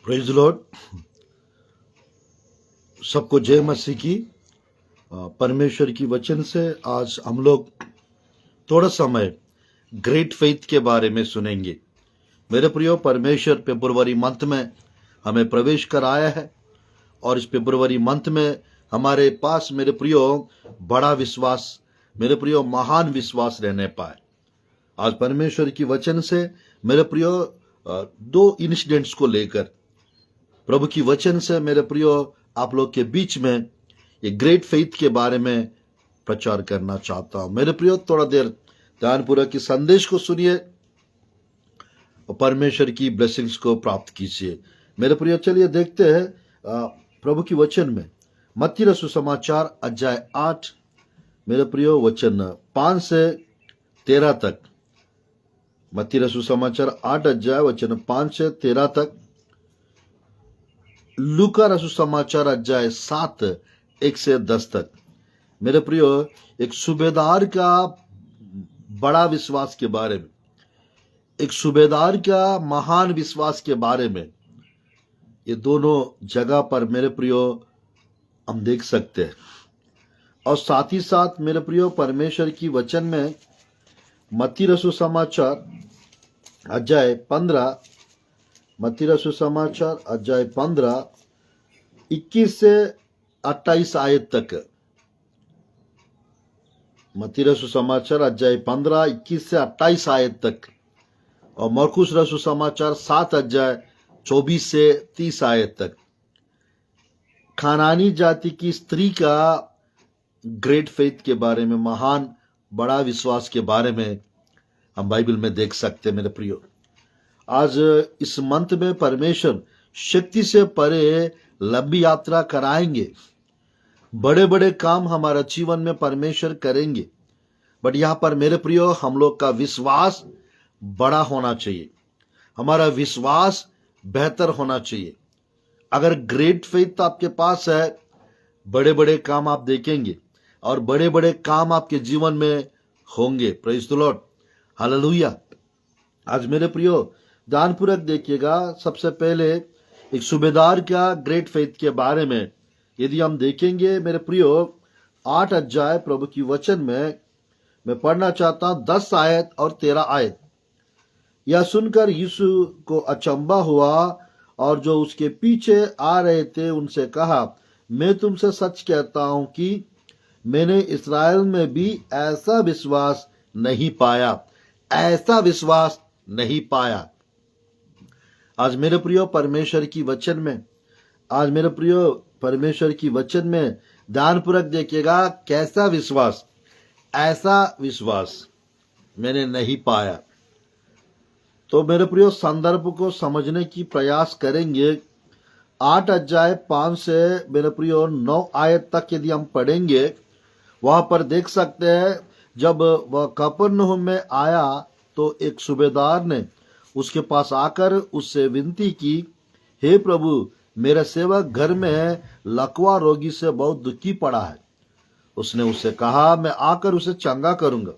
Praise Lord. सबको जय मसीह की। परमेश्वर की वचन से आज हम लोग थोड़ा समय ग्रेट फेथ के बारे में सुनेंगे। मेरे प्रियो, परमेश्वर फरवरी मंथ में हमें प्रवेश कराया है और इस फरवरी मंथ में हमारे पास मेरे प्रियो बड़ा विश्वास, मेरे प्रियो महान विश्वास रहने पाए। आज परमेश्वर की वचन से मेरे प्रियो दो इंसिडेंट्स को लेकर प्रभु की वचन से मेरे प्रियो आप लोग के बीच में ये ग्रेट फेथ के बारे में प्रचार करना चाहता हूं। मेरे प्रियो, थोड़ा देर ध्यानपूर्वक की संदेश को सुनिए और परमेश्वर की ब्लेसिंग्स को प्राप्त कीजिए। मेरे प्रियो, चलिए देखते हैं प्रभु की वचन में मत्ती रसूल समाचार अध्याय 8, मेरे प्रियो वचन 5 से 13 तक। मत्ती रसूल समाचार 8 अध्याय वचन 5 से 13 तक। लूका रसूल समाचार अध्याय 7 1 से 10 तक। मेरे प्रियो, एक सूबेदार का बड़ा विश्वास के बारे में, एक सूबेदार का महान विश्वास के बारे में, ये दोनों जगह पर मेरे प्रियो हम देख सकते हैं। और साथ ही साथ मेरे प्रियो, परमेश्वर की वचन में मत्ती रसूल समाचार अध्याय 15, मत्ती रसूल समाचार अध्याय 15 21 से 28 आयत तक। मत्ती रसूल समाचार अध्याय 15 21 से 28 आयत तक। और मरकुस रसूल समाचार 7 अध्याय 24 से 30 आयत तक। खानानी जाति की स्त्री का ग्रेट फेथ के बारे में, महान बड़ा विश्वास के बारे में हम बाइबल में देख सकते हैं। मेरे प्रियो, आज इस मंथ में परमेश्वर शक्ति से परे लंबी यात्रा कराएंगे। बड़े बड़े काम हमारा जीवन में परमेश्वर करेंगे। बट यहां पर मेरे प्रियो, हम लोग का विश्वास बड़ा होना चाहिए, हमारा विश्वास बेहतर होना चाहिए। अगर ग्रेट फेथ आपके पास है, बड़े बड़े काम आप देखेंगे और बड़े बड़े काम आपके जीवन में होंगे। Praise the Lord, hallelujah. आज मेरे प्रियो ध्यानपूर्वक देखिएगा। सबसे पहले एक सूबेदार का ग्रेट फेथ के बारे में यदि हम देखेंगे मेरे प्रियो, 8 अध्याय प्रभु की वचन में मैं पढ़ना चाहता हूं 10 आयत और 13 आयत। यह सुनकर यीशु को अचंभा हुआ और जो उसके पीछे आ रहे थे उनसे कहा, मैं तुमसे सच कहता हूं कि मैंने इस्राएल में भी ऐसा विश्वास नहीं पाया, ऐसा विश्वास नहीं पाया। आज मेरे प्रियो परमेश्वर की वचन में, आज मेरे प्रियो परमेश्वर की वचन में ध्यानपूर्वक देखिएगा। कैसा विश्वास, ऐसा विश्वास मैंने नहीं पाया। तो मेरे प्रियो संदर्भ को समझने की प्रयास करेंगे। 8 अध्याय 5 से मेरे प्रियो 9 आयत तक यदि हम पढ़ेंगे, वहां पर देख सकते हैं जब वह कफरनहूम में आया तो एक सूबेदार ने उसके पास आकर उससे विनती की, हे प्रभु, मेरा सेवक घर में लकवा रोगी से बहुत दुखी पड़ा है। उसने उससे कहा, मैं आकर उसे चंगा करूंगा।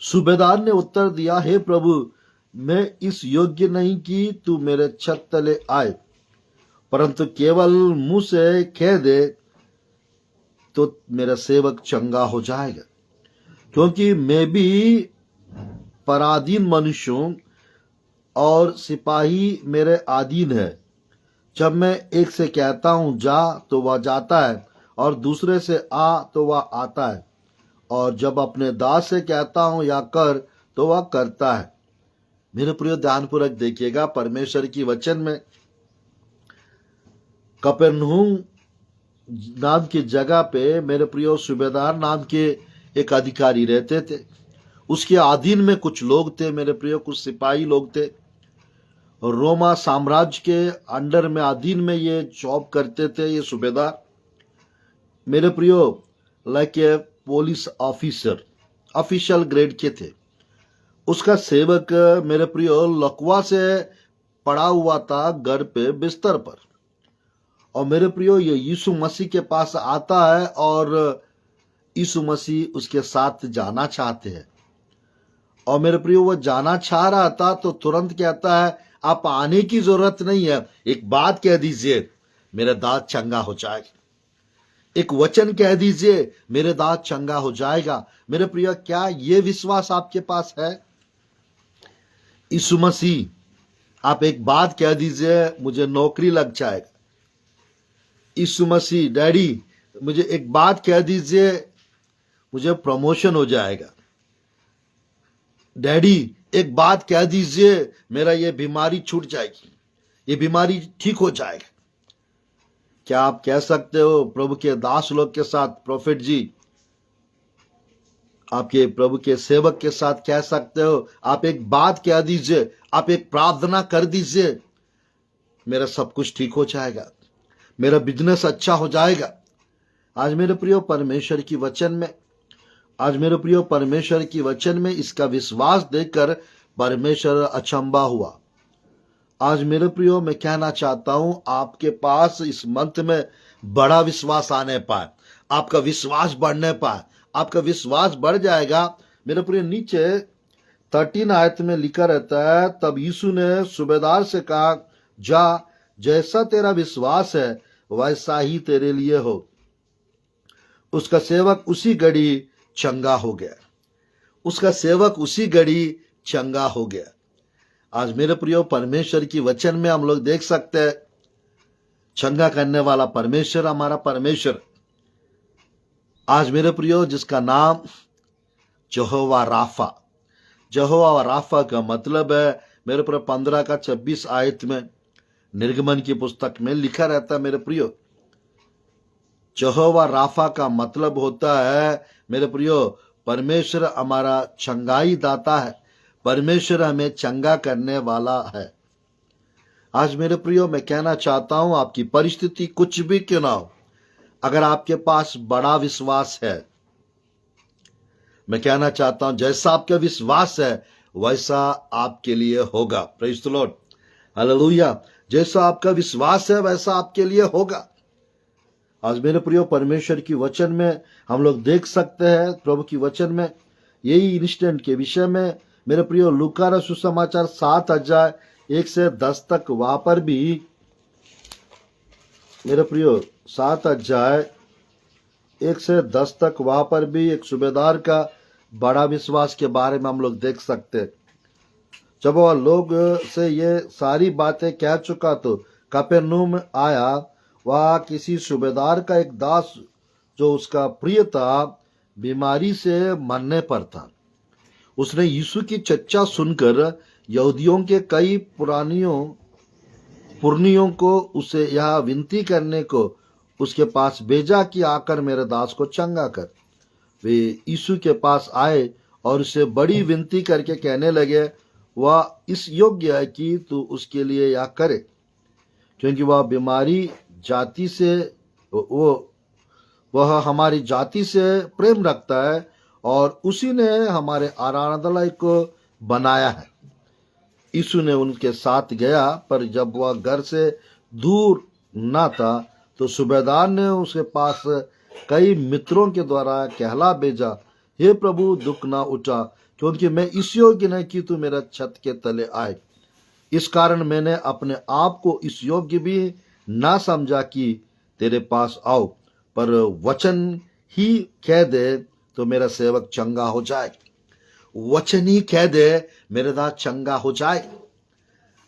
सूबेदार ने उत्तर दिया, हे प्रभु, मैं इस योग्य नहीं कि तू मेरे छत तले आए, परंतु केवल मुंह से कह दे तो मेरा सेवक चंगा हो जाएगा। क्योंकि मैं भी पराधीन मनुष्य हूं और सिपाही मेरे अधीन है। जब मैं एक से कहता हूं जा तो वह जाता है, और दूसरे से आ तो वह आता है, और जब अपने दास से कहता हूं या कर तो वह करता है। मेरे प्रिय ध्यानपूर्वक देखिएगा। परमेश्वर की वचन में कफरनहूम नाम की जगह पे मेरे प्रियो सूबेदार नाम के एक अधिकारी रहते थे। उसके अधीन में कुछ लोग थे मेरे प्रियो, कुछ सिपाही लोग थे। रोमा साम्राज्य के अंडर में, अधीन में ये जॉब करते थे ये सूबेदार। मेरे प्रियो like a police officer, official grade के थे। उसका सेवक मेरे प्रियो लकवा से पड़ा हुआ था घर पे बिस्तर पर। और मेरे प्रियो ये यीशु मसीह के पास आता है और यीशु मसीह उसके साथ जाना चाहते हैं। और मेरे प्रियो वो जाना चाह रहा था तो तुरंत कहता है, आप आने की जरूरत नहीं है। एक बात कह दीजिए, मेरा दांत चंगा हो जाएगा। एक वचन कह दीजिए, मेरे दांत चंगा हो जाएगा। मेरे प्रिय, क्या ये विश्वास आपके पास है? यीशु मसीह, आप एक बात कह दीजिए, मुझे नौकरी लग जाएगा। यीशु मसीह, डैडी मुझे एक बात कह दीजिए, मुझे प्रमोशन हो जाएगा। डैडी एक बात कह दीजिए, मेरा ये बीमारी छूट जाएगी, ये बीमारी ठीक हो जाएगा। क्या आप कह सकते हो प्रभु के दास लोग के साथ, प्रोफेट जी, आपके प्रभु के सेवक के साथ कह सकते हो, आप एक बात कह दीजिए, आप एक प्रार्थना कर दीजिए, मेरा सब कुछ ठीक हो जाएगा, मेरा बिजनेस अच्छा हो जाएगा। आज मेरे प्रियो परमेश्वर की वचन में, आज मेरे प्रियो परमेश्वर की वचन में इसका विश्वास देखकर परमेश्वर अचंबा हुआ। आज मेरे प्रियो मैं कहना चाहता हूं, आपके पास इस मंथ में बड़ा विश्वास आने पाए, आपका विश्वास बढ़ने पाए, आपका विश्वास बढ़ जाएगा। मेरे प्रियो नीचे 13 आयत में लिखा रहता है, तब यीशु ने सूबेदार से कहा, जा, जैसा तेरा विश्वास है वैसा ही तेरे लिए हो। उसका सेवक उसी घड़ी चंगा हो गया। उसका सेवक उसी घड़ी चंगा हो गया। आज मेरे प्रियो परमेश्वर की वचन में हम लोग देख सकते हैं, चंगा करने वाला परमेश्वर हमारा परमेश्वर। आज मेरे प्रियो जिसका नाम यहोवा राफा, यहोवा राफा का मतलब है, मेरे प्रियो 15 का 26 आयत में निर्गमन की पुस्तक में लिखा रहता है। मेरे प्रियो यहोवा राफा का मतलब होता है, मेरे प्रियो परमेश्वर हमारा चंगाई दाता है, परमेश्वर हमें चंगा करने वाला है। आज मेरे प्रियो मैं कहना चाहता हूं, आपकी परिस्थिति कुछ भी क्यों ना हो, अगर आपके पास बड़ा विश्वास है, मैं कहना चाहता हूं जैसा आपका विश्वास है वैसा आपके लिए होगा। Praise the Lord, hallelujah. जैसा आपका विश्वास है वैसा आपके लिए होगा। आज मेरे प्रियो परमेश्वर की वचन में हम लोग देख सकते हैं, प्रभु की वचन में यही इंस्टेंट के विषय में मेरे प्रियो लूका रचित सुसमाचार 7 अध्याय 1 से 10 तक, वहां पर भी मेरे प्रियो 7 अध्याय 1 से 10 तक, वहां पर भी एक सूबेदार का बड़ा विश्वास के बारे में हम लोग देख सकते हैं। जब वह लोग से ये सारी बातें कह चुका तो कफरनहूम आया। वह किसी सूबेदार का एक दास जो उसका प्रिय था, बीमारी से मरने पर था। उसने यीशु की चर्चा सुनकर यहूदियों के कई पुरनियों को उसे यह विनती करने को उसके पास भेजा कि आकर मेरे दास को चंगा कर। वे यीशु के पास आए और उसे बड़ी विनती करके कहने लगे, वह इस योग्य है कि तू उसके लिए यह करे, क्योंकि वह बीमारी जाति से वह हमारी जाति से प्रेम रखता है और उसी ने हमारे आराधनालय को बनाया है। यीशु ने उनके साथ गया, पर जब वह घर से दूर न था तो सूबेदार ने उसके पास कई मित्रों के द्वारा कहला भेजा, हे प्रभु, दुख ना उठा, क्योंकि मैं इस योग्य नहीं कि तू मेरा छत के तले आए। इस कारण मैंने अपने आप को इस योग्य भी ना समझा कि तेरे पास आओ, पर वचन ही कह दे तो मेरा सेवक चंगा हो जाए। वचन ही कह दे, मेरे दास चंगा हो जाए।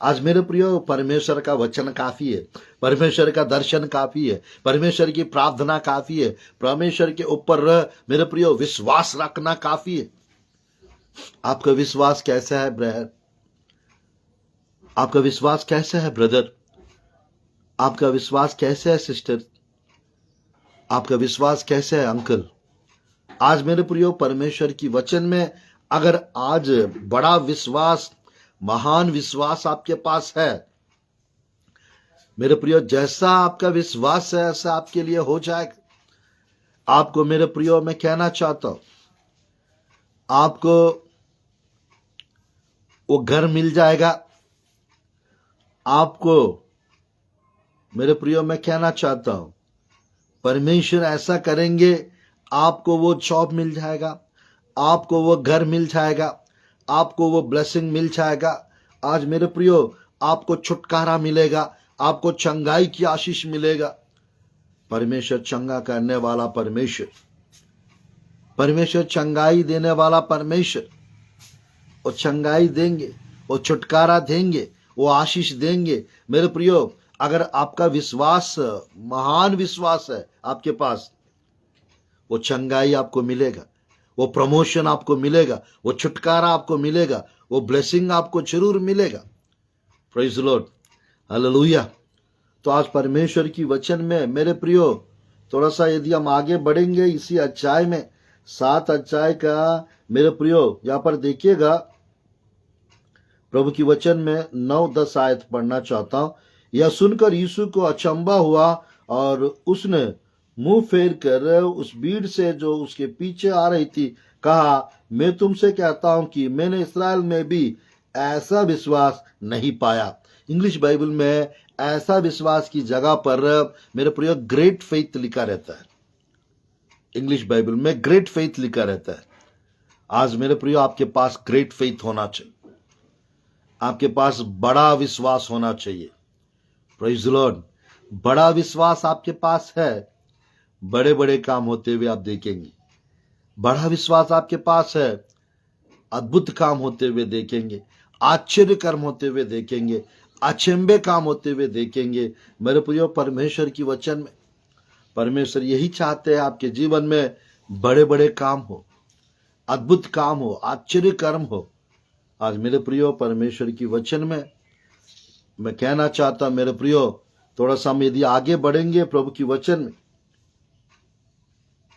आज मेरे प्रियो परमेश्वर का वचन काफी है, परमेश्वर का दर्शन काफी है, परमेश्वर की प्रार्थना काफी है, परमेश्वर के ऊपर मेरे प्रियो विश्वास रखना काफी है। आपका विश्वास कैसा है ब्रदर? आपका विश्वास कैसा है ब्रदर? आपका विश्वास कैसे है सिस्टर? आपका विश्वास कैसे है अंकल? आज मेरे प्रियो परमेश्वर की वचन में अगर आज बड़ा विश्वास, महान विश्वास आपके पास है, मेरे प्रियो जैसा आपका विश्वास है ऐसा आपके लिए हो जाएगा। आपको मेरे प्रियो मैं कहना चाहता हूं, आपको वो घर मिल जाएगा। आपको मेरे प्रियो मैं कहना चाहता हूं, परमेश्वर ऐसा करेंगे, आपको वो जॉब मिल जाएगा, आपको वो घर मिल जाएगा, आपको वो ब्लेसिंग मिल जाएगा। आज मेरे प्रियो आपको छुटकारा मिलेगा, आपको चंगाई की आशीष मिलेगा। परमेश्वर चंगा करने वाला परमेश्वर, परमेश्वर चंगाई देने वाला परमेश्वर, वो चंगाई देंगे, वो छुटकारा देंगे, वो आशीष देंगे। मेरे प्रियो, अगर आपका विश्वास, महान विश्वास है आपके पास, वो चंगाई आपको मिलेगा, वो प्रमोशन आपको मिलेगा, वो छुटकारा आपको मिलेगा, वो ब्लेसिंग आपको जरूर मिलेगा। Praise the Lord, hallelujah. तो आज परमेश्वर की वचन में मेरे प्रियो, थोड़ा सा यदि हम आगे बढ़ेंगे इसी अध्याय में, 7 अध्याय का मेरे प्रियो, यहां पर देखिएगा, प्रभु की वचन में 9-10 आयत पढ़ना चाहता हूं। यह सुनकर यीशु को अचंभा हुआ और उसने मुंह फेर कर उस भीड़ से जो उसके पीछे आ रही थी कहा, मैं तुमसे कहता हूं कि मैंने इस्राएल में भी ऐसा विश्वास नहीं पाया। इंग्लिश बाइबल में ऐसा विश्वास की जगह पर मेरे प्रिय ग्रेट फेथ लिखा रहता है। इंग्लिश बाइबल में ग्रेट फेथ लिखा रहता है। आज मेरे प्रिय आपके पास ग्रेट फेथ होना चाहिए, आपके पास बड़ा विश्वास होना चाहिए। प्रेज द लॉर्ड, बड़ा विश्वास आपके पास है, बड़े बड़े काम होते हुए आप देखेंगे। बड़ा विश्वास आपके पास है, अद्भुत काम होते हुए देखेंगे, आश्चर्य कर्म होते हुए देखेंगे, अचंभे काम होते हुए देखेंगे। मेरे प्रियो, परमेश्वर की वचन में परमेश्वर यही चाहते हैं आपके जीवन में बड़े बड़े काम हो, अद्भुत काम हो, आश्चर्य कर्म हो। आज मेरे प्रियो, परमेश्वर की वचन में मैं कहना चाहता मेरे प्रियो, थोड़ा सा हम यदि आगे बढ़ेंगे प्रभु की वचन में,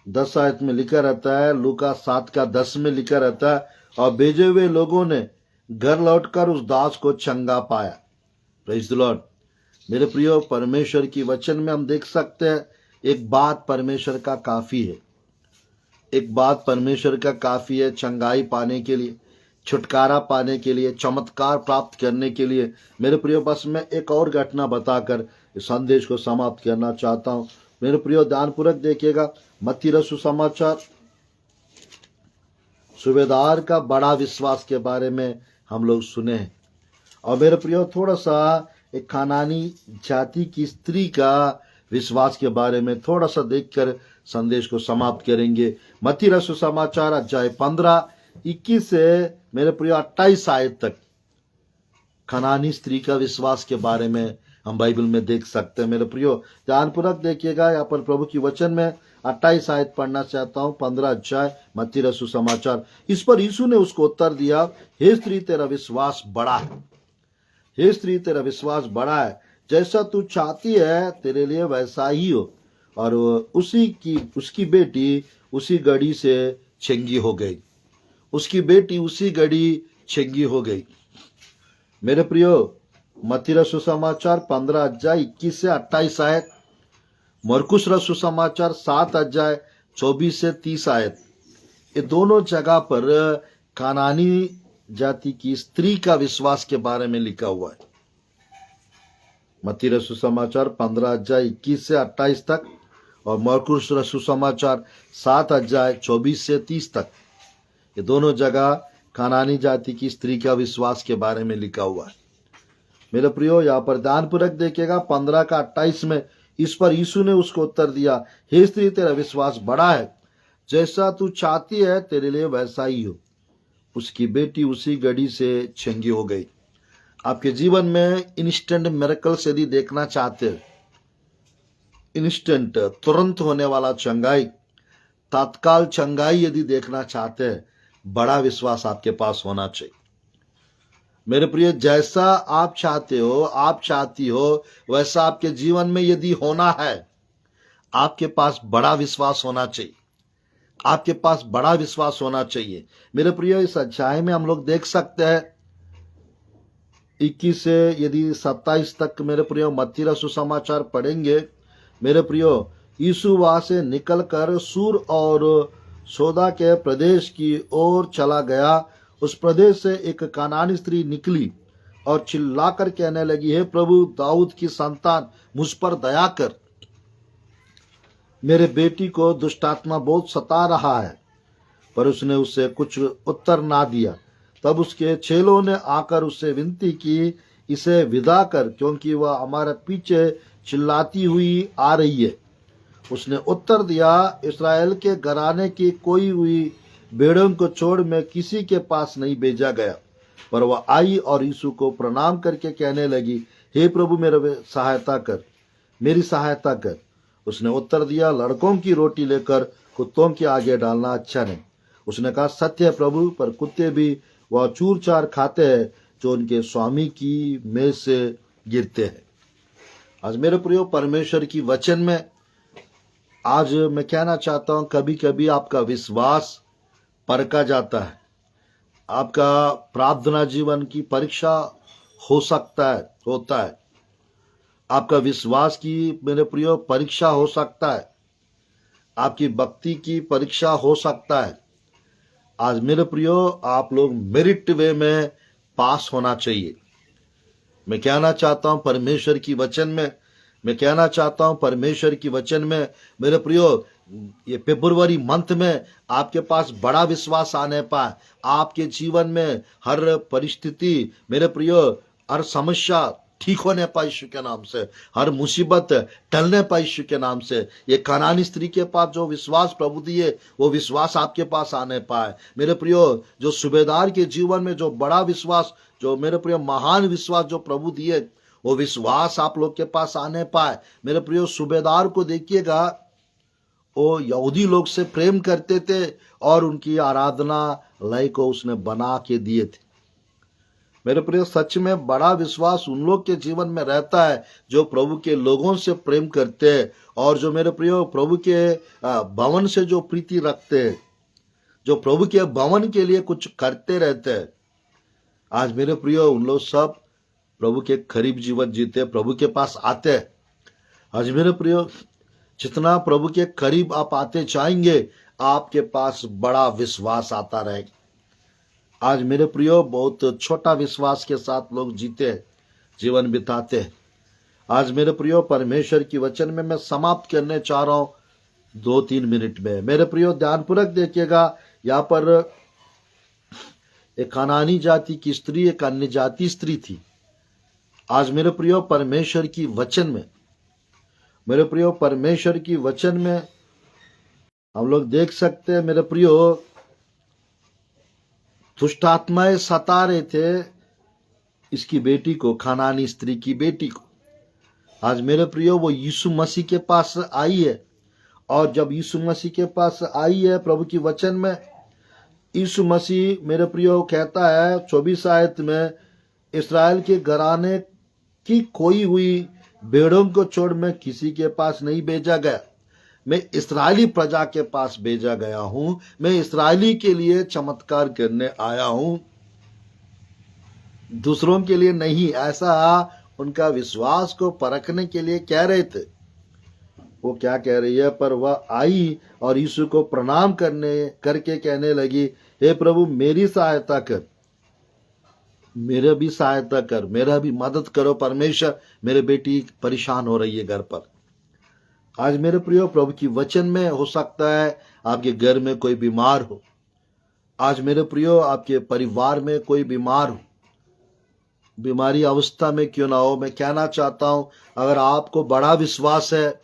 10 आयत में लिखा रहता है, लूका 7:10 में लिखा रहता है, और भेजे हुए लोगों ने घर लौटकर उस दास को चंगा पाया। Praise the Lord. मेरे प्रियो, परमेश्वर की वचन में हम देख सकते हैं, एक बात परमेश्वर का काफी है, एक बात परमेश्वर का काफी है चंगाई पाने के लिए, छुटकारा पाने के लिए, चमत्कार प्राप्त करने के लिए। मेरे प्रियो, बस मैं एक और घटना बताकर इस संदेश को समाप्त करना चाहता हूं। मेरे प्रियो, ध्यानपूर्वक देखिएगा, मत्ती रसू समाचार, सूबेदार का बड़ा विश्वास के बारे में हम लोग सुने हैं। और मेरे प्रियो, थोड़ा सा एक खानानी जाति की स्त्री का विश्वास के बारे में थोड़ा सा देखकर संदेश को समाप्त करेंगे। मत्ती रसू समाचार अध्याय 15:21 से मेरे प्रियो 28 आयत तक खनानी स्त्री का विश्वास के बारे में हम बाइबल में देख सकते हैं। मेरे प्रियो, ध्यानपूर्वक देखिएगा, यहाँ पर प्रभु की वचन में 28 आयत पढ़ना चाहता हूँ, 15 अध्याय मत्ती रसू समाचार। इस पर यीशु ने उसको उत्तर दिया, हे स्त्री, तेरा विश्वास बड़ा है, हे स्त्री, तेरा विश्वास बड़ा है, जैसा तू चाहती है तेरे लिए वैसा ही हो। और उसकी बेटी उसी घड़ी से चंगी हो गई, उसकी बेटी उसी घड़ी चंगी हो गई। मेरे प्रियो, मत्ती रसू समाचार 15 अध्याय 21 से 28 आयत, मरकुस रसू समाचार 7 अध्याय 24 से 30 आयत, ये दोनों जगह पर कानानी जाति की स्त्री का विश्वास के बारे में लिखा हुआ है। मत्ती रसू समाचार 15 अध्याय 21 से 28 तक और मरकुस रसू समाचार 7 अध्याय 24 से 30 तक, ये दोनों जगह कानानी जाति की स्त्री का विश्वास के बारे में लिखा हुआ है। मेरे प्रियो, यहाँ पर ध्यानपूर्वक देखिएगा, 15:28 में, इस पर यीशु ने उसको उत्तर दिया, हे स्त्री, तेरा विश्वास बड़ा है, जैसा तू चाहती है तेरे लिए वैसा ही हो। उसकी बेटी उसी घड़ी से चंगी हो गई। आपके जीवन में इंस्टेंट मिरेकल्स यदि देखना चाहते हैं, इंस्टेंट, तुरंत होने वाला चंगाई, तत्काल चंगाई यदि देखना चाहते हैं, बड़ा विश्वास आपके पास होना चाहिए। मेरे प्रिय, जैसा आप चाहते हो, आप चाहती हो, वैसा आपके जीवन में यदि होना है, आपके पास बड़ा विश्वास होना चाहिए, आपके पास बड़ा विश्वास होना चाहिए। मेरे प्रिय, इस अध्याय में हम लोग देख सकते हैं 21 से यदि 27 तक मेरे प्रिय मत्ती रसू समाचार पढ़ेंगे। मेरे प्रियो, यीशु वहां से निकलकर सूर और सौदा के प्रदेश की ओर चला गया। उस प्रदेश से एक कानानी स्त्री निकली और चिल्लाकर कहने लगी, हे प्रभु, दाऊद की संतान, मुझ पर दया कर, मेरे बेटी को दुष्टात्मा बहुत सता रहा है। पर उसने उससे कुछ उत्तर ना दिया। तब उसके चेलों ने आकर उससे विनती की, इसे विदा कर, क्योंकि वह हमारे पीछे चिल्लाती हुई आ रही है। उसने उत्तर दिया, इस्राएल के घराने की कोई हुई भेड़ों को छोड़ मैं किसी के पास नहीं भेजा गया। पर वह आई और यीशु को प्रणाम करके कहने लगी, हे प्रभु, मेरी सहायता कर। उसने उत्तर दिया, लड़कों की रोटी लेकर कुत्तों के आगे डालना अच्छा नहीं। उसने कहा, सत्य है प्रभु, पर कुत्ते भी वह चूर चार खाते हैं जो उनके स्वामी की मेज से गिरते हैं। आज मेरे प्रियो, परमेश्वर की वचन में आज मैं कहना चाहता हूं, कभी कभी आपका विश्वास परखा जाता है। आपका प्रार्थना जीवन की परीक्षा होता है। आपका विश्वास की मेरे प्रियो परीक्षा हो सकता है। आपकी भक्ति की परीक्षा हो सकता है। आज मेरे प्रियो, आप लोग मेरिट वे में पास होना चाहिए। मैं कहना चाहता हूं परमेश्वर की वचन में मेरे प्रियो, ये फरवरी मंथ में आपके पास बड़ा विश्वास आने पाए। आपके जीवन में हर परिस्थिति मेरे प्रियो, हर समस्या ठीक होने पाए यीशु के नाम से, हर मुसीबत टलने पाए यीशु के नाम से। ये कनानी स्त्री के पास जो विश्वास प्रभु दिए, वो विश्वास आपके पास आने पाए। मेरे प्रियो, जो सूबेदार के जीवन में जो बड़ा विश्वास, जो मेरे प्रियो महान विश्वास जो प्रभु दिए, वो विश्वास आप लोग के पास आने पाए। मेरे प्रियो, सूबेदार को देखिएगा, वो यहूदी लोग से प्रेम करते थे और उनकी आराधना लय को उसने बना के दिए थे। मेरे प्रिय, सच में बड़ा विश्वास उन लोग के जीवन में रहता है जो प्रभु के लोगों से प्रेम करते हैं और जो मेरे प्रिय प्रभु के भवन से जो प्रीति रखते हैं, जो प्रभु के भवन के लिए कुछ करते रहते हैं। आज मेरे प्रिय, उन लोग सब प्रभु के करीब जीवन जीते, प्रभु के पास आते हैं। आज मेरे प्रिय, जितना प्रभु के करीब आप आते जाएंगे, आपके पास बड़ा विश्वास आता रहेगा। आज मेरे प्रियो, बहुत छोटा विश्वास के साथ लोग जीते, जीवन बिताते हैं। आज मेरे प्रियो, परमेश्वर की वचन में मैं समाप्त करने चाह रहा हूं 2-3 मिनट में। मेरे प्रियो, ध्यानपूर्वक देखिएगा, यहाँ पर एक कनानी जाति की स्त्री, एक अन्य जाति स्त्री थी। आज मेरे प्रियो, परमेश्वर की वचन में, मेरे प्रियो, परमेश्वर की वचन में हम लोग देख सकते हैं, मेरे प्रियो, दुष्ट आत्माएं सता रहे थे इसकी बेटी को, कनानी स्त्री की बेटी को। आज मेरे प्रियो, वो यीशु मसीह के पास आई है, और जब यीशु मसीह के पास आई है, प्रभु की वचन में यीशु मसीह मेरे प्रियो कहता है 24 आयत में, इस्राएल के घराने की खोई हुई भेड़ों को छोड़ मैं किसी के पास नहीं भेजा गया। मैं इस्राएली प्रजा के पास भेजा गया हूं। मैं इस्राएली के लिए चमत्कार करने आया हूं, दूसरों के लिए नहीं। ऐसा उनका विश्वास को परखने के लिए कह रहे थे। वो क्या कह रही है, पर वह आई और यीशु को प्रणाम करके कहने लगी, हे प्रभु, मेरी सहायता कर, मेरा भी सहायता कर, मेरा भी मदद करो परमेश्वर, मेरे बेटी परेशान हो रही है घर पर। आज मेरे प्रियो, प्रभु की वचन में हो सकता है आपके घर में कोई बीमार हो। आज मेरे प्रियो, आपके परिवार में कोई बीमार हो, बीमारी अवस्था में क्यों ना हो, मैं कहना चाहता हूं, अगर आपको बड़ा विश्वास है,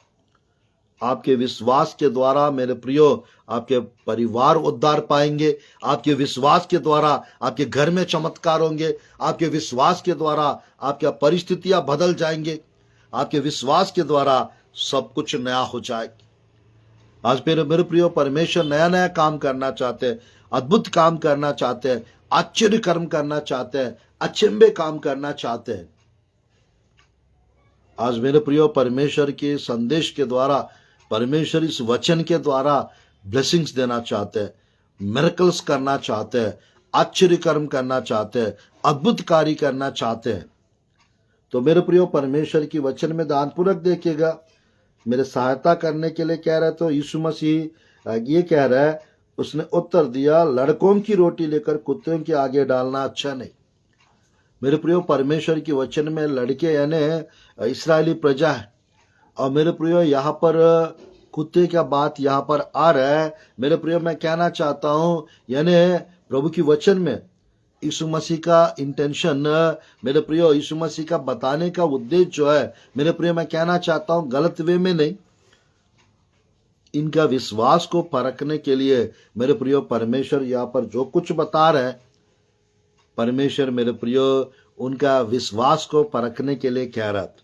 आपके विश्वास के द्वारा मेरे प्रियो आपके परिवार उद्धार पाएंगे। आपके विश्वास के द्वारा आपके घर में चमत्कार होंगे। आपके विश्वास के द्वारा आपकी परिस्थितियां बदल जाएंगे। आपके विश्वास के द्वारा सब कुछ नया हो जाएगा। आज मेरे प्रियो, परमेश्वर नया नया काम करना चाहते हैं, अद्भुत काम करना चाहते हैं, आश्चर्य कर्म करना चाहते हैं, अचंभे काम करना चाहते हैं। आज मेरे प्रियो, परमेश्वर के संदेश के द्वारा, परमेश्वर इस वचन के द्वारा ब्लेसिंग्स देना चाहते हैं, मिरेकल्स करना चाहते हैं, आश्चर्य कर्म करना चाहते हैं, अद्भुत कार्य करना चाहते हैं। तो मेरे प्रियो, परमेश्वर की वचन में ध्यानपूर्वक देखिएगा, मेरे सहायता करने के लिए कह रहा है। तो यीशु मसीह ये कह रहा है, उसने उत्तर दिया, लड़कों की रोटी लेकर कुत्तों के आगे डालना अच्छा नहीं। मेरे प्रियो, परमेश्वर की वचन में लड़के यानी इस्राएली प्रजा है, और मेरे प्रियो यहाँ पर कुत्ते का बात यहाँ पर आ रहा है। मेरे प्रियो, मैं कहना चाहता हूँ, यानी प्रभु की वचन में यीशु मसीह का इंटेंशन, मेरे प्रियो, यीशु मसीह का बताने का उद्देश्य जो है, मेरे प्रियो, मैं कहना चाहता हूं गलत वे में नहीं, इनका विश्वास को परखने के लिए मेरे प्रियो परमेश्वर यहाँ पर जो कुछ बता रहे हैं, परमेश्वर मेरे प्रियो उनका विश्वास को परखने के लिए कह रहा था।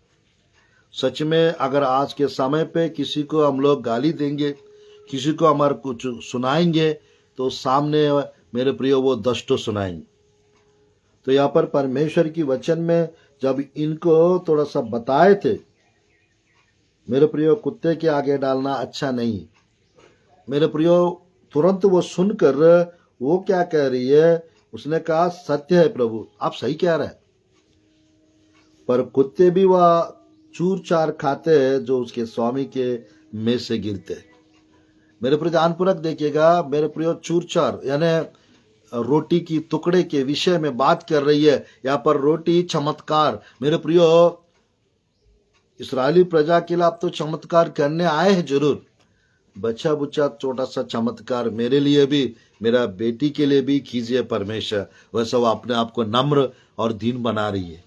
सच में अगर आज के समय पे किसी को हम लोग गाली देंगे, किसी को हमारे कुछ सुनाएंगे, तो सामने मेरे प्रियो वो दस्टो सुनाएंगे। तो यहाँ पर परमेश्वर की वचन में जब इनको थोड़ा सा बताए थे, मेरे प्रियो कुत्ते के आगे डालना अच्छा नहीं। मेरे प्रियो तुरंत वो सुनकर वो क्या कह रही है, उसने कहा सत्य है प्रभु, आप सही कह रहे हैं, पर कुत्ते भी वह चूर चार खाते हैं जो उसके स्वामी के मेज से गिरते। मेरे प्रियो ध्यानपूर्वक देखिएगा, मेरे प्रियो चूर चार यानी रोटी की टुकड़े के विषय में बात कर रही है यहाँ पर। रोटी चमत्कार, मेरे प्रियो इस्राएली प्रजा के लिए आप तो चमत्कार करने आए हैं जरूर, बच्चा बुच्चा छोटा सा चमत्कार मेरे लिए भी, मेरा बेटी के लिए भी कीजिए परमेश्वर। वैसा वो अपने आप को नम्र और दीन बना रही है।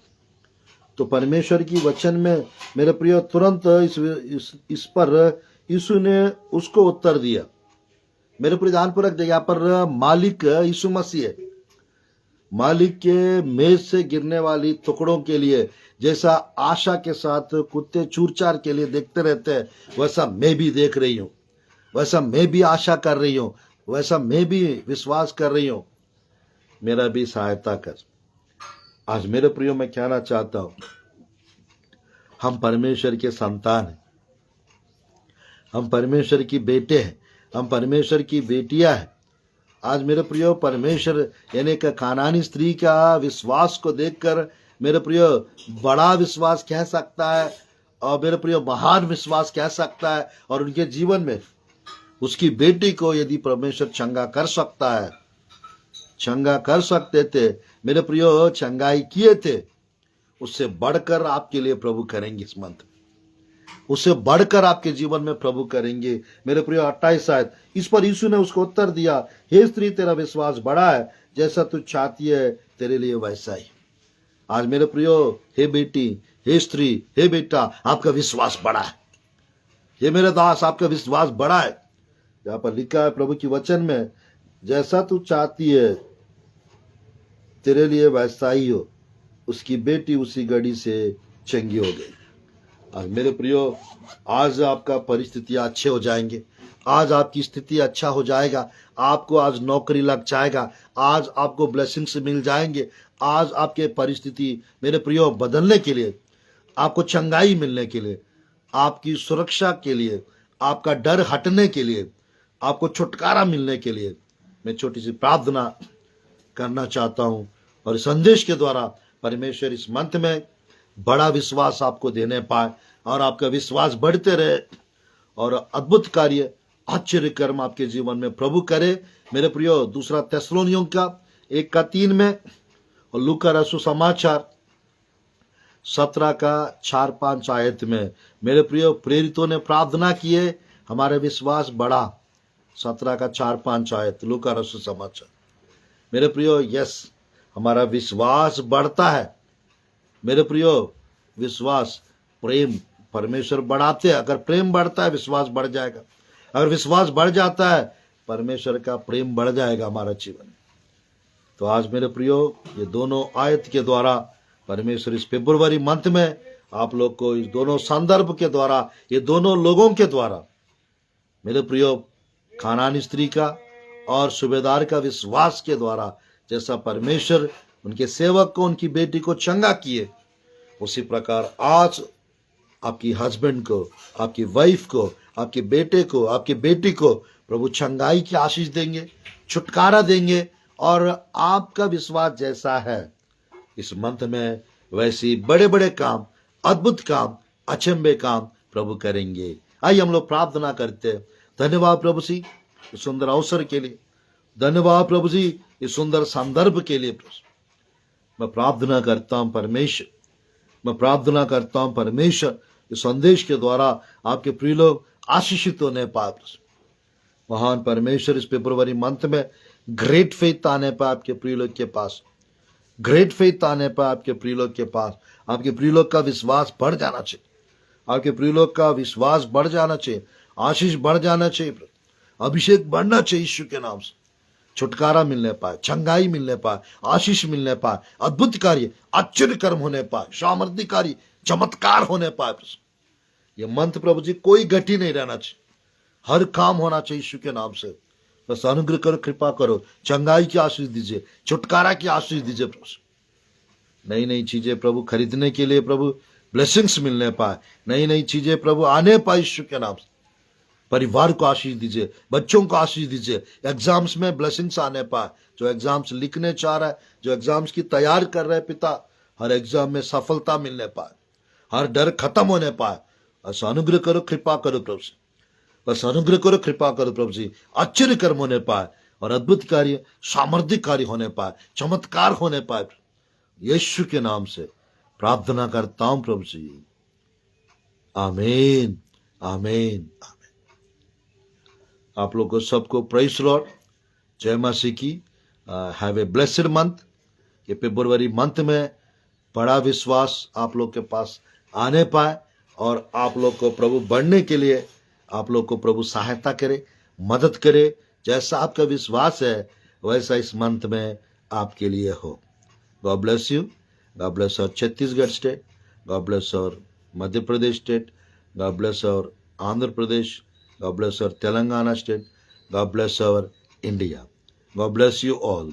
तो परमेश्वर की वचन में मेरे प्रियो तुरंत इस पर यीशु ने उसको उत्तर दिया। मेरे प्रिय ध्यानपूर्वक देखिए, यहाँ पर मालिक यीशु मसीह है। मालिक के मेज से गिरने वाली टुकड़ों के लिए जैसा आशा के साथ कुत्ते चूरचार के लिए देखते रहते हैं, वैसा मैं भी देख रही हूँ, वैसा मैं भी आशा कर रही हूँ, वैसा मैं भी विश्वास कर रही हूँ। मेरा भी सहायता कर। आज मेरे प्रियो मैं कहना चाहता हूं, हम परमेश्वर के संतान हैं, हम परमेश्वर की बेटे हैं, हम परमेश्वर की बेटियां हैं। आज मेरे प्रियो परमेश्वर यानी कि कानानी स्त्री का विश्वास को देखकर मेरे प्रियो बड़ा विश्वास कह सकता है, और मेरे प्रियो महान विश्वास कह सकता है। और उनके जीवन में उसकी बेटी को यदि परमेश्वर चंगा कर सकता है, चंगा कर सकते थे, मेरे प्रियो चंगाई किए थे, उससे बढ़कर आपके लिए प्रभु करेंगे इस मंथ, उससे बढ़कर आपके जीवन में प्रभु करेंगे। मेरे प्रियो 28 आयत, इस पर यीशु ने उसको उत्तर दिया, हे स्त्री तेरा विश्वास बड़ा है, जैसा तू चाहती है तेरे लिए वैसा ही। आज मेरे प्रियो, हे बेटी, हे स्त्री, हे बेटा, आपका विश्वास बड़ा है। ये मेरे दास, आपका विश्वास बड़ा है। यहाँ पर लिखा है प्रभु की वचन में, जैसा तू चाहती है तेरे लिए वैसा ही हो। उसकी बेटी उसी घड़ी से चंगी हो गई। आज मेरे प्रियो, आज आपका परिस्थिति अच्छे हो जाएंगे, आज आपकी स्थिति अच्छा हो जाएगा, आपको आज नौकरी लग जाएगा, आज आपको ब्लेसिंग्स मिल जाएंगे, आज आपके परिस्थिति मेरे प्रियो बदलने के लिए, आपको चंगाई मिलने के लिए, आपकी सुरक्षा के लिए, आपका डर हटने के लिए, आपको छुटकारा मिलने के लिए मैं छोटी सी प्रार्थना करना चाहता हूं। और संदेश के द्वारा परमेश्वर इस मंथ में बड़ा विश्वास आपको देने पाए, और आपका विश्वास बढ़ते रहे, और अद्भुत कार्य, आश्चर्य कर्म आपके जीवन में प्रभु करे। मेरे प्रियो, दूसरा थिस्सलुनीयों का 1:3 में और लूका रसू समाचार 17 का 4-5 आयत में मेरे प्रियो प्रेरितों ने प्रार्थना किए, हमारे विश्वास बढ़ा। 17 का 4-5 आयत लूका रसू समाचार। मेरे प्रियो, यस, हमारा विश्वास बढ़ता है। मेरे प्रियो, विश्वास, प्रेम परमेश्वर बढ़ाते हैं। अगर प्रेम बढ़ता है, विश्वास बढ़ जाएगा। अगर विश्वास बढ़ जाता है, परमेश्वर का प्रेम बढ़ जाएगा हमारा जीवन। तो आज मेरे प्रियो, ये दोनों आयत के द्वारा परमेश्वर इस फरवरी मंथ में आप लोग को इस दोनों संदर्भ के द्वारा, ये दोनों लोगों के द्वारा, मेरे प्रियो खानानी स्त्री का और सूबेदार का विश्वास के द्वारा, जैसा परमेश्वर उनके सेवक को, उनकी बेटी को चंगा किए, उसी प्रकार आज आपकी हस्बैंड को, आपकी वाइफ को, आपके बेटे को, आपकी बेटी को प्रभु चंगाई की आशीष देंगे, छुटकारा देंगे, और आपका विश्वास जैसा है इस मंथ में वैसे बड़े बड़े काम, अद्भुत काम, अचंभे काम प्रभु करेंगे। आइए हम लोग प्रार्थना करते हैं। धन्यवाद प्रभु जी इस सुंदर अवसर के लिए, धन्यवाद प्रभु जी इस सुंदर संदर्भ के लिए। मैं प्रार्थना करता हूं परमेश्वर, मैं प्रार्थना करता हूं परमेश्वर, इस संदेश के द्वारा आपके प्रिय लोग आशीषित होने पाए। महान परमेश्वर, इस फरवरी मंथ में ग्रेट फेथ आने पाए आपके प्रिय लोग के पास। ग्रेट फेथ आने पर आपके प्रिय लोग के पास, आपके प्रिय लोग का विश्वास बढ़ जाना चाहिए, आपके प्रिय लोग का विश्वास बढ़ जाना चाहिए, आशीष बढ़ जाना चाहिए, अभिषेक बढ़ना चाहिए यीशु के नाम से। छुटकारा मिलने पाए, चंगाई मिलने पाए, आशीष मिलने पाए, अद्भुत कार्य, आश्चर्य कर्म होने पाए, सामर्थ्य कार्य, चमत्कार होने पाए। ये मंत्र प्रभु जी कोई गति नहीं रहना चाहिए, हर काम होना चाहिए यीशु के नाम से। बस अनुग्रह करो, कृपा करो, चंगाई की आशीष दीजिए, छुटकारा की आशीष दीजिए प्रभु। नई नई चीजें प्रभु खरीदने के लिए प्रभु ब्लेसिंग्स मिलने पाए, नई नई चीजें प्रभु आने पाए यीशु के नाम से। परिवार को आशीष दीजिए, बच्चों को आशीष दीजिए, एग्जाम्स में ब्लेसिंग्स आने पाए, जो एग्जाम्स लिखने चाह रहा है, जो एग्जाम्स की तैयार कर रहे हैं पिता, हर एग्जाम में सफलता मिलने पाए, हर डर खत्म होने पाए। बस अनुग्रह करो, कृपा करो प्रभु जी, बस अनुग्रह करो, कृपा करो प्रभु जी। आश्चर्य कर्म होने पाए और अद्भुत कार्य, सामर्थ्य कार्य होने पाए, चमत्कार होने पाए, यीशु के नाम से प्रार्थना करता हूं प्रभु जी, आमीन, आमीन। आप लोग को सबको प्रेज लॉर्ड, जय मसीह की। Have a blessed month. ये फरवरी मंथ में बड़ा विश्वास आप लोग के पास आने पाए और आप लोग को प्रभु बढ़ने के लिए आप लोग को प्रभु सहायता करे, मदद करे। जैसा आपका विश्वास है वैसा इस मंथ में आपके लिए हो। God bless you. God bless और छत्तीसगढ़ स्टेट, गॉड ब्लेस और Madhya Pradesh state, God bless और Andhra Pradesh, God bless our Telangana state. God bless our India. God bless you all.